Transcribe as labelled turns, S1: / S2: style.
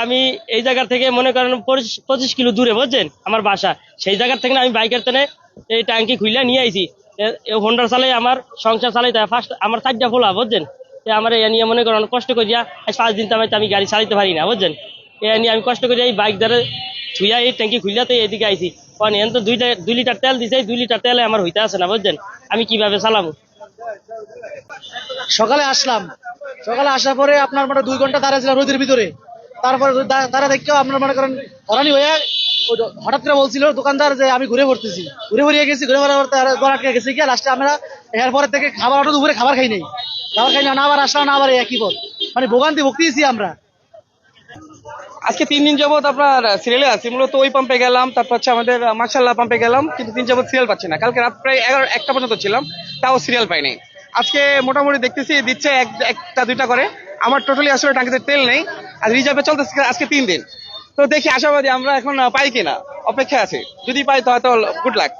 S1: আমি এই জায়গা থেকে মনে করেন 25 কিলো দূরে বুঝছেন আমার বাসা। সেই জায়গা থেকে আমি বাইকের টেনে এই ট্যাঙ্কি খুলে নিয়ে আইছি। হোন্ডা চালাই আমার সংসার চালাই, তাই ফার্স্ট আমার 4টা ফোলা বুঝছেন। আমার এ নিয়ে মনে করেন কষ্ট করিয়া 5 দিন আমি গাড়ি চালাইতে পারি না বুঝছেন। এ নিয়ে আমি কষ্ট করি এই বাইক ধরে ছুইয়া এই ট্যাঙ্কি খুললাতে এদিকে আইছি। কারণ এখন তো 2 লিটার তেল দিছে, 2 লিটার তেলে আমার হইতে আসে না বুঝছেন। আমি কিভাবে চালাবো?
S2: সকালে আসলাম, সকালে আসার পরে আপনার মানে 2 ঘন্টা দাঁড়াইছিলাম রোদের ভিতরে। তারপরে তারা দেখেও আপনার মনে করেন হরানি হয়ে হঠাৎ করে বলছিল দোকানদার যে আমি ঘুরে পড়তেছি, ঘুরে পড়িয়ে গেছি, ঘুরে পড়ার পর আটকে গেছি গিয়ে লাস্টে আমরা এরপরের থেকে খাবার অটো দুপুরে খাবার খাই নাই, না আবার আসলাম না আবার একই পথ, মানে ভোগান্তি ভুগতেছি আমরা।
S3: আজকে 3 দিন যাবত আপনার সিরিয়ালে আছি। মূলত ওই পাম্পে গেলাম, তারপর হচ্ছে আমাদের মার্শাল্লাহ পাম্পে গেলাম, কিন্তু 3 যাবত সিরিয়াল পাচ্ছি না। কালকে রাত প্রায় 1টা পর্যন্ত ছিলাম, তাও সিরিয়াল পাইনি। আজকে মোটামুটি দেখতেছি দিচ্ছে একটা দুইটা করে। আমার টোটালি আসলে টাঙ্কিতে তেল নেই, আর রিজার্ভে চলতেছে আজকে 3 দিন। তো দেখি আশাবাদী আমরা এখন পাই কিনা, অপেক্ষা আছে। যদি পাই তো হয়তো গুড লাক।